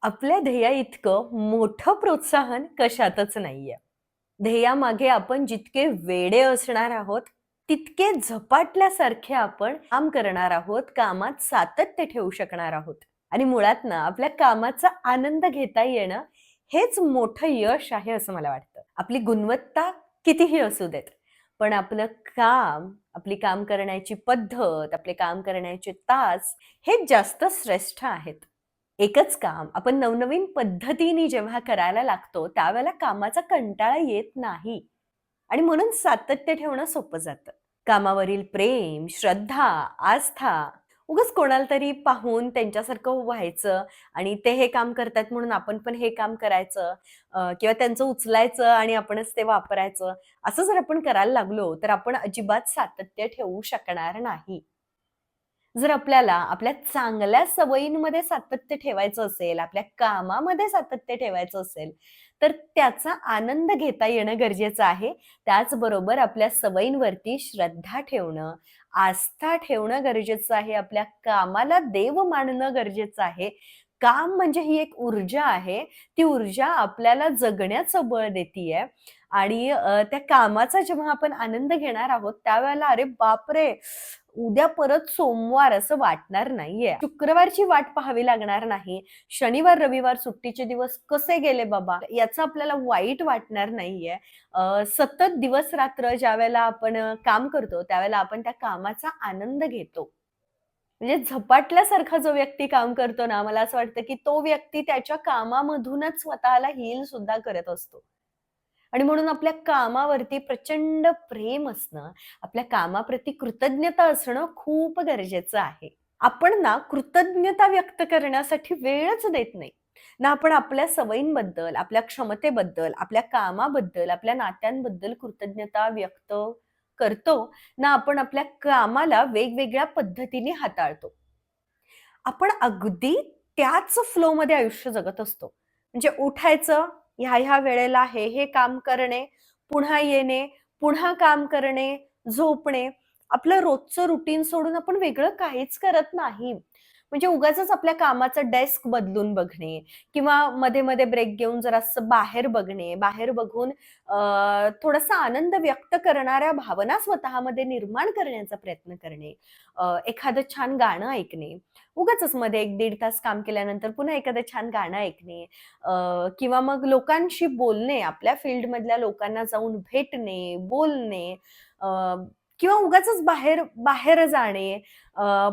आपल्या ध्येया इतकं मोठं प्रोत्साहन कशातच नाहीये. ध्येयामागे आपण जितके वेडे असणार आहोत, तितके झपाटल्यासारखे आपण काम करणार आहोत, कामात सातत्य ठेवू शकणार आहोत. आणि मुळात ना आपल्या कामाचा आनंद घेता येणं हेच मोठं यश आहे असं मला वाटतं. आपली गुणवत्ता कितीही असू देत, पण आपलं काम, आपली काम करण्याची पद्धत, आपले काम करण्याचे तास हेच जास्त श्रेष्ठ आहेत. एकच काम आपण नवनवीन पद्धतीने जेव्हा करायला लागतो, त्यावेळेला कामाचा कंटाळा येत नाही आणि म्हणून सातत्य ठेवणं सोपं जातं. कामावरील प्रेम, श्रद्धा, आस्था उगाच कोणाला तरी पाहून त्यांच्यासारखं व्हायचं आणि ते हे काम करतायत म्हणून आपण पण हे काम करायचं किंवा त्यांचं उचलायचं आणि आपणच ते वापरायचं. असं जर आपण करायला लागलो, तर आपण अजिबात सातत्य ठेवू शकणार नाही. जर आपल्याला आपल्या चांगल्या सवयींमध्ये सातत्य ठेवायचं असेल, आपल्या कामामध्ये सातत्य ठेवायचं असेल, तर त्याचा आनंद घेता येणं गरजेचं आहे. त्याचबरोबर आपल्या सवयींवरती श्रद्धा ठेवणं, आस्था ठेवणं गरजेचं आहे. आपल्या कामाला देव मानणं गरजेचं आहे. काम म्हणजे ही एक ऊर्जा आहे. ती ऊर्जा आपल्याला जगण्याचं बळ देतीये आणि त्या कामाचा जेव्हा आपण आनंद घेणार आहोत, त्यावेळेला अरे बापरे! उद्या परत सोमवार असं वाटणार नाहीये. शुक्रवारची वाट पाहावी लागणार नाही. शनिवार, रविवार सुट्टीचे दिवस कसे गेले बाबा, याचं आपल्याला वाईट वाटणार नाहीये. सतत दिवस-रात्र ज्यावेळेला आपण काम करतो, त्यावेळेला आपण त्या कामाचा आनंद घेतो. म्हणजे झपाटल्यासारखा जो व्यक्ती काम करतो ना, मला असं वाटतं, की तो व्यक्ती त्याच्या कामामधूनच स्वतःला हील सुद्धा करत असतो. आणि म्हणून आपल्या कामावरती प्रचंड प्रेम असणं, आपल्या कामाप्रती कृतज्ञता असणं खूप गरजेचं आहे. आपण ना कृतज्ञता व्यक्त करण्यासाठी वेळच देत नाही. ना आपण आपल्या सवयींबद्दल, आपल्या क्षमतेबद्दल, आपल्या कामाबद्दल, आपल्या नात्यांबद्दल कृतज्ञता व्यक्त करतो, ना आपण आपल्या कामाला वेगवेगळ्या पद्धतीने हाताळतो. आपण अगदी त्याच फ्लोमध्ये आयुष्य जगत असतो. म्हणजे उठायचं, ह्या-ह्या वेळेला हे काम करणे, पुन्हा येणे, पुन्हा काम करणे, झोपणे. आपलं रोजचं रुटीन सोडून आपण वेगळं काहीच करत नाही. म्हणजे उगाचच आपल्या कामाचं डेस्क बदलून बघणे किंवा मध्ये-मध्ये ब्रेक घेऊन जरासं बाहेर बघणे, बाहेर बघून थोडासा आनंद व्यक्त करणाऱ्या भावना स्वतःमध्ये निर्माण करण्याचा प्रयत्न करणे. एखादं छान गाणं ऐकणे. उगाचच मध्ये 1-1.5 तास काम केल्यानंतर पुन्हा एखादं छान गाणं ऐकणे किंवा मग लोकांशी बोलणे, आपल्या फील्डमधल्या लोकांना जाऊन भेटणे, बोलणे अ, किंवा उगाचच बाहेर बाहेर जाणे,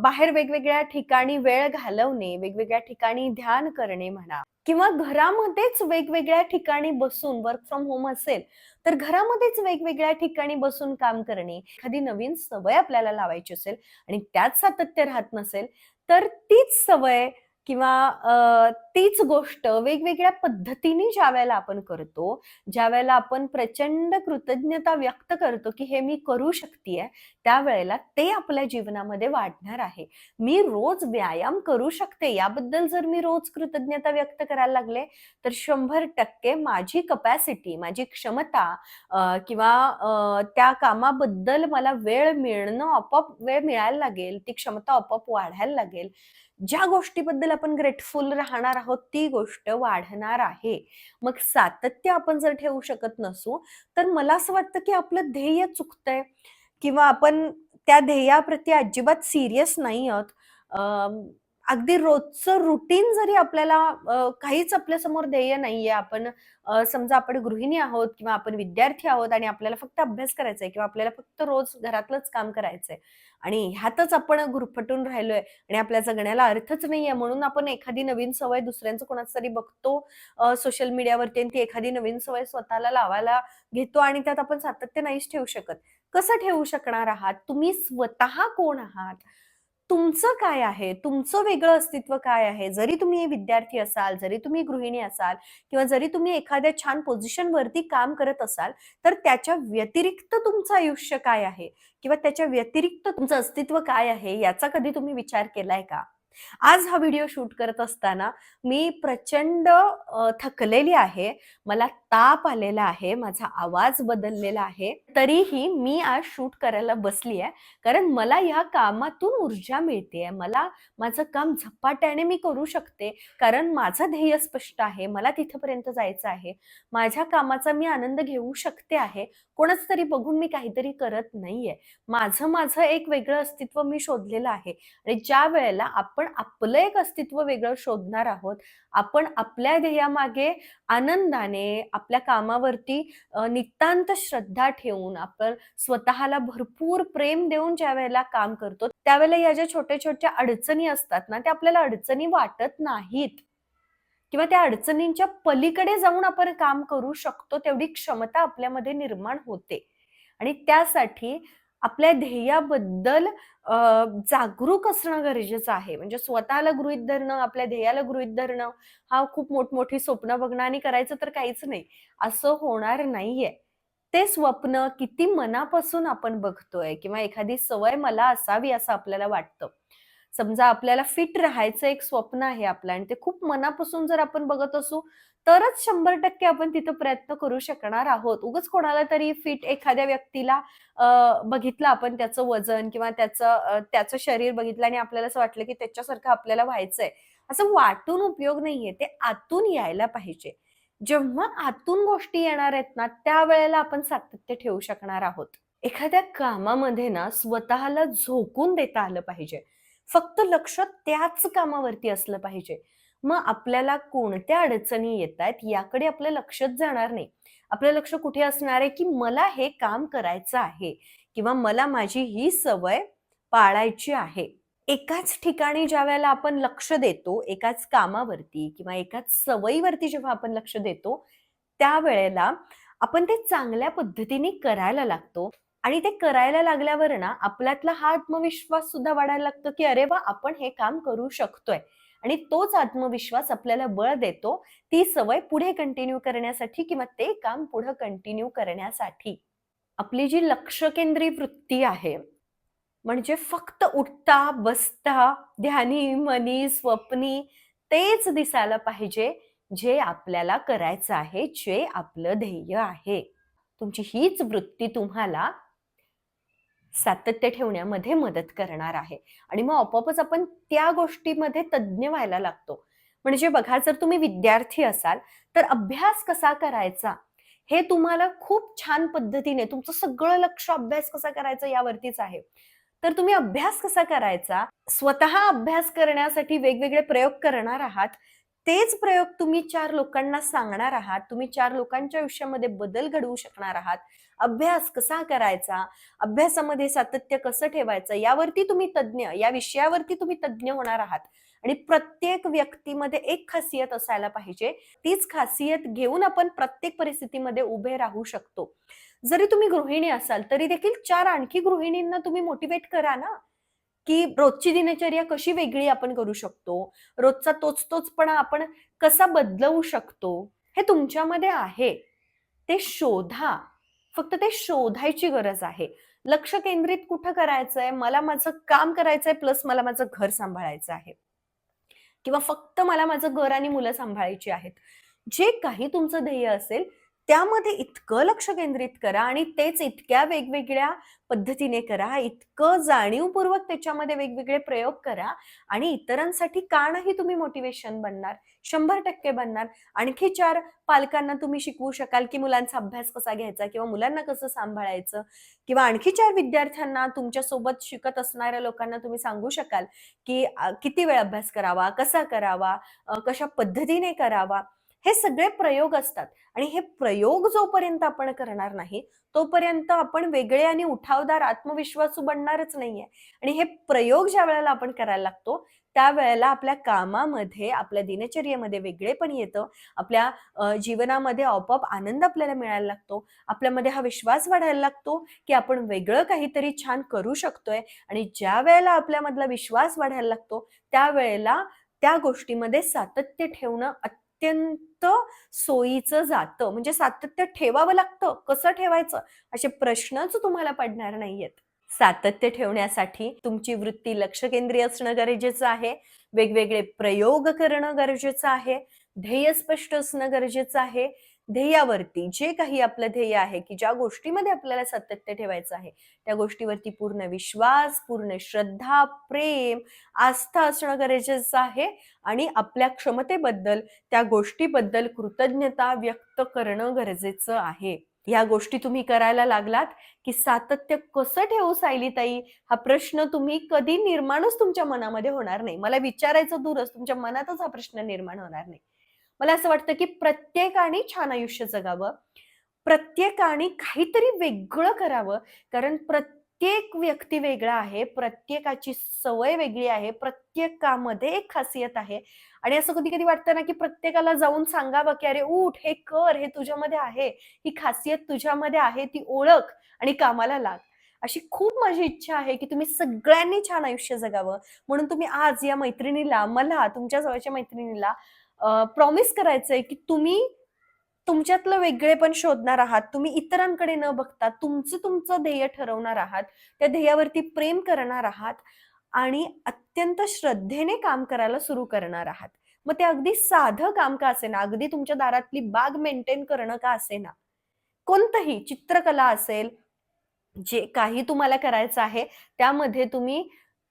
बाहेर वेगवेगळ्या ठिकाणी वेळ घालवणे, वेगवेगळ्या ठिकाणी ध्यान करणे म्हणा किंवा घरामध्येच वेगवेगळ्या ठिकाणी बसून वर्क फ्रॉम होम असेल, तर घरामध्येच वेगवेगळ्या ठिकाणी बसून काम करणे. एखादी नवीन सवय आपल्याला लावायची असेल आणि त्यात सातत्य राहत नसेल, तर तीच सवय किंवा तीच गोष्ट वेगवेगळ्या पद्धतीने ज्यावेळेला आपण करतो, ज्यावेळेला आपण प्रचंड कृतज्ञता व्यक्त करतो, की हे मी करू शकतीये, त्यावेळेला ते आपल्या जीवनामध्ये वाढणार आहे. मी रोज व्यायाम करू शकते, याबद्दल जर मी रोज कृतज्ञता व्यक्त करायला लागले, तर 100% माझी कपॅसिटी, माझी क्षमता किंवा त्या कामाबद्दल मला वेळ मिळणं आपोआप वेळ मिळायला लागेल, ती क्षमता आपोआप वाढायला लागेल. ज्या गोष्टीबद्दल आपण ग्रेटफुल राहणार आहोत, ती गोष्ट वाढणार आहे. मग सातत्य आपण जर ठेवू शकत नसू, तर मला असं वाटतं, की आपलं ध्येय चुकतंय किंवा आपण त्या ध्येयाप्रती अजिबात सीरियस नाही आहोत. अगदी रोजचं रुटीन जरी आपल्याला काहीच आपल्यासमोर ध्येय नाहीये. आपण समजा आपण गृहिणी आहोत किंवा आपण विद्यार्थी आहोत आणि आपल्याला फक्त अभ्यास करायचा आहे किंवा आपल्याला फक्त रोज घरातलंच काम करायचंय आणि ह्यातच आपण गुरफटून राहिलोय आणि आपल्या जगण्याला अर्थच नाहीये म्हणून आपण एखादी नवीन सवय दुसऱ्यांचं कोणाचं तरी बघतो सोशल मीडियावरती आणि ती एखादी नवीन सवय स्वतःला लावायला घेतो आणि त्यात आपण सातत्य नाहीच ठेवू शकत. कसं ठेवू शकणार आहात? तुम्ही स्वतः कोण आहात? तुमचं काय आहे? तुमचं वेगळं अस्तित्व काय आहे? जरी तुम्ही विद्यार्थी असाल, जरी तुम्ही गृहिणी असाल किंवा जरी तुम्ही एखाद्या छान पोझिशनवरती काम करत असाल, तर त्याच्या व्यतिरिक्त तुमचं आयुष्य काय आहे? किंवा त्याच्या व्यतिरिक्त तुमचं अस्तित्व काय आहे? याचा कधी तुम्ही विचार केलाय का? आज हा व्हिडिओ शूट करत असताना मी प्रचंड थकलेली आहे. मला ताप आलेला आहे. माझा आवाज बदललेला आहे. तरीही मी आज शूट करायला बसली आहे. कारण मला ह्या कामातून ऊर्जा मिळतेय. मला माझं काम झपाट्याने मी करू शकते. कारण माझं ध्येय स्पष्ट आहे. मला तिथपर्यंत जायचं आहे. माझ्या कामाचा मी आनंद घेऊ शकते आहे. कोणाचं तरी बघून मी काहीतरी करत नाहीये. माझं एक वेगळं अस्तित्व मी शोधलेलं आहे. आणि ज्या वेळेला आपण आपलं एक अस्तित्व वेगळं शोधणार आहोत, आपण आपल्या ध्येयामागे आनंदाने, आपल्या कामावरती नितांत श्रद्धा ठेवून, आपण स्वतःला भरपूर प्रेम देऊन ज्यावेळेला काम करतो, त्यावेळेला या ज्या छोट्या-छोट्या अडचणी असतात ना, त्या आपल्याला अडचणी वाटत नाहीत किंवा त्या अडचणींच्या पलीकडे जाऊन आपण काम करू शकतो, तेवढी क्षमता आपल्यामध्ये निर्माण होते. आणि त्यासाठी आपल्या ध्येयाबद्दल जागरूक असणं गरजेचं आहे. म्हणजे स्वतःला गृहीत धरणं, आपल्या ध्येयाला गृहीत धरणं, हा खूप मोठमोठी स्वप्न बघणं आणि करायचं तर काहीच नाही, असं होणार नाहीये. ते स्वप्न किती मनापासून आपण बघतोय किंवा एखादी सवय मला असावी असं आपल्याला वाटतं. समजा आपल्याला फिट राहायचं एक स्वप्न आहे आपलं आणि ते खूप मनापासून जर आपण बघत असू, तरच 100% आपण तिथं प्रयत्न करू शकणार आहोत. उगाच कोणाला तरी फिट एखाद्या व्यक्तीला बघितलं आपण त्याचं वजन किंवा त्याचं शरीर बघितलं आणि आपल्याला असं वाटलं की त्याच्यासारखं आपल्याला व्हायचंय. असं वाटून उपयोग नाहीये. ते आतून यायला पाहिजे. जेव्हा आतून गोष्टी येणार आहेत ना, त्यावेळेला आपण सातत्य ठेवू शकणार आहोत. एखाद्या कामामध्ये ना स्वतःला झोकून देता आलं पाहिजे. फक्त लक्ष त्याच कामावरती असलं पाहिजे. मग आपल्याला कोणत्या अडचणी येतायत याकडे आपलं लक्षच जाणार नाही. आपलं लक्ष कुठे असणार आहे, की मला हे काम करायचं आहे किंवा मला माझी ही सवय पाळायची आहे. एकाच ठिकाणी ज्यावेळेला आपण लक्ष देतो, एकाच कामावरती किंवा एकाच सवयीवरती जेव्हा आपण लक्ष देतो, त्यावेळेला आपण ते चांगल्या पद्धतीने करायला लागतो आणि ते करायला लागल्यावर ना आपल्यातला हा आत्मविश्वास सुद्धा वाढायला लागतो, की अरे वाह! आपण हे काम करू शकतोय. आणि तोच आत्मविश्वास आपल्याला बळ देतो, ती सवय पुढे कंटिन्यू करण्यासाठी किंवा ते काम पुढे कंटिन्यू करण्यासाठी. आपली जी लक्ष केंद्रित वृत्ती आहे, म्हणजे फक्त उठता, बसता, ध्यानी, मनी, स्वप्नी तेच दिसायला पाहिजे, जे आपल्याला करायचं आहे, जे आपलं ध्येय आहे. तुमची हीच वृत्ती तुम्हाला सातत्य ठेवण्यामध्ये मदत करणार आहे आणि मग आपोआपच आपण त्या गोष्टीमध्ये तज्ञ व्हायला लागतो. म्हणजे बघा, जर तुम्ही विद्यार्थी असाल, तर अभ्यास कसा करायचा हे तुम्हाला खूप छान पद्धतीने तुमचं सगळं लक्ष अभ्यास कसा करायचा यावरतीच आहे. तर तुम्ही अभ्यास कसा करायचा, स्वतः अभ्यास करण्यासाठी वेगवेगळे प्रयोग करणार आहात. तेच प्रयोग तुम्ही 4 लोकांना सांगणार आहात. तुम्ही 4 लोकांच्या आयुष्यामध्ये बदल घडवू शकणार आहात. अभ्यास कसा करायचा, अभ्यासामध्ये सातत्य कसं ठेवायचं यावरती तुम्ही तज्ञ, या विषयावरती तुम्ही तज्ञ होणार आहात. आणि प्रत्येक व्यक्तीमध्ये एक खासियत असायला पाहिजे. तीच खासियत घेऊन आपण प्रत्येक परिस्थितीमध्ये उभे राहू शकतो. जरी तुम्ही गृहिणी असाल, तरी देखील 4 आणखी गृहिणींना तुम्ही मोटिव्हेट करा ना, की रोजची दिनचर्या कशी वेगळी आपण करू शकतो. रोजचा तोच-तोचपणा आपण कसा बदलवू शकतो. हे तुमच्यामध्ये आहे. ते शोधा. फक्त ते शोधायची गरज आहे. लक्ष केंद्रित कुठं करायचंय? मला माझं काम करायचंय प्लस मला माझं घर सांभाळायचं आहे. किंवा फक्त मला माझं घर आणि मुलं सांभाळायची आहेत. जे काही तुमचं ध्येय असेल, त्यामध्ये इतकं लक्ष केंद्रित करा आणि तेच इतक्या वेगवेगळ्या पद्धतीने करा, इतकं जाणीवपूर्वक त्याच्यामध्ये वेगवेगळे प्रयोग करा आणि इतरांसाठी का नाही तुम्ही मोटिव्हेशन बनणार? 100% बनणार. आणखी 4 पालकांना तुम्ही शिकवू शकाल, की मुलांचा अभ्यास कसा घ्यायचा किंवा मुलांना कसं सांभाळायचं किंवा आणखी 4 विद्यार्थ्यांना तुमच्यासोबत शिकत असणाऱ्या लोकांना तुम्ही सांगू शकाल, की किती वेळ अभ्यास करावा, कसा करावा, कशा पद्धतीने करावा. हे सगळे प्रयोग असतात आणि हे प्रयोग जोपर्यंत आपण करणार नाही, तोपर्यंत आपण वेगळे आणि उठावदार आत्मविश्वासू बनणारच नाहीये. आणि हे प्रयोग ज्यावेळेला आपण करायला लागतो, त्यावेळेला आपल्या कामामध्ये, आपल्या दिनचर्येमध्ये वेगळेपण येतं. आपल्या जीवनामध्ये आपोआप आनंद आपल्याला मिळायला लागतो. आपल्यामध्ये हा विश्वास वाढायला लागतो, की आपण वेगळं काहीतरी छान करू शकतोय आणि ज्यावेळेला आपल्यामधला विश्वास वाढायला लागतो, त्यावेळेला त्या गोष्टीमध्ये सातत्य ठेवणं अत्यंत सोयीचं जातं. म्हणजे सातत्य ठेवावं लागतं. कसं ठेवायचं? असे प्रश्नच तुम्हाला पडणार नाहीयेत. सातत्य ठेवण्यासाठी तुमची वृत्ती लक्षकेंद्री असणं गरजेचं आहे. वेगवेगळे प्रयोग करणं गरजेचं आहे. ध्येय स्पष्ट असणं गरजेचं आहे. ध्येयावरती, जे काही आपलं ध्येय आहे, की ज्या गोष्टीमध्ये आपल्याला सातत्य ठेवायचं आहे, त्या गोष्टीवरती पूर्ण विश्वास, पूर्ण श्रद्धा, प्रेम, आस्था असणं गरजेचं आहे आणि आपल्या क्षमतेबद्दल, त्या गोष्टीबद्दल कृतज्ञता व्यक्त करणं गरजेचं आहे. या गोष्टी तुम्ही करायला लागलात, की सातत्य कसं ठेवू सायलीताई, हा प्रश्न तुम्ही कधी निर्माणच तुमच्या मनामध्ये होणार नाही. मला विचारायचं दूरच, तुमच्या मनातच हा प्रश्न निर्माण होणार नाही. मला असं वाटतं, की प्रत्येकाने छान आयुष्य जगावं. प्रत्येकाने काहीतरी वेगळं करावं. कारण प्रत्येक व्यक्ती वेगळा आहे. प्रत्येकाची सवय वेगळी आहे. प्रत्येकामध्ये एक खासियत आहे आणि असं कधी-कधी वाटतं ना, की प्रत्येकाला जाऊन सांगावं, की "अरे उठ, हे कर, हे तुझ्यामध्ये आहे. ही खासियत तुझ्यामध्ये आहे, ती ओळख आणि कामाला लाग." अशी खूप माझी इच्छा आहे, की तुम्ही सगळ्यांनी छान आयुष्य जगावं. म्हणून तुम्ही आज या मैत्रिणीला, मला, तुमच्या जवळच्या मैत्रिणीला प्रॉमिस करायचंय, की तुम्ही तुमच्यातलं वेगळेपण शोधणार आहात. तुम्ही इतरांकडे न बघता तुमचं ध्येय ठरवणार आहात. त्या ध्येयावरती प्रेम करणार आहात आणि अत्यंत श्रद्धेने काम करायला सुरू करणार आहात. मग ते अगदी साधं काम का असेना, अगदी तुमच्या दारातली बाग मेंटेन करणं का असेना, कोणतंही चित्रकला असेल, जे काही तुम्हाला करायचं आहे, त्यामध्ये तुम्ही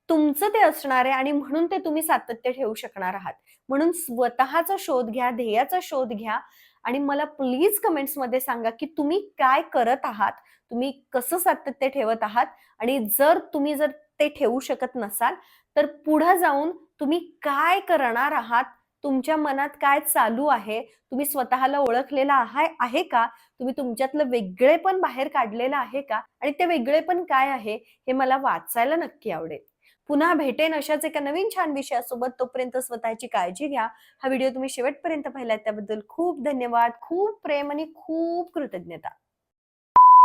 तुमचं ते असणार आहे आणि म्हणून ते तुम्ही सातत्य ठेवू शकणार आहात. म्हणून स्वतःचा शोध घ्या, ध्येयाचा शोध घ्या आणि मला प्लीज कमेंट्समध्ये सांगा, की तुम्ही काय करत आहात? तुम्ही कसं सातत्य ठेवत आहात? आणि जर तुम्ही ते ठेवू शकत नसाल, तर पुढे जाऊन तुम्ही काय करणार आहात? तुमच्या मनात काय चालू आहे? तुम्ही स्वतःला ओळखलेलं आहे का? तुम्ही तुमच्यातलं वेगळेपण बाहेर काढलेलं आहे का? आणि ते वेगळेपण काय आहे, हे मला वाचायला नक्की आवडेल. पुन्हा भेटेन अशाच एका नवीन छान विषयासोबत. तोपर्यंत स्वतःची काळजी घ्या. हा व्हिडिओ तुम्ही शेवटपर्यंत पाहिलात त्याबद्दल खूप धन्यवाद. खूप प्रेम आणि खूप कृतज्ञता.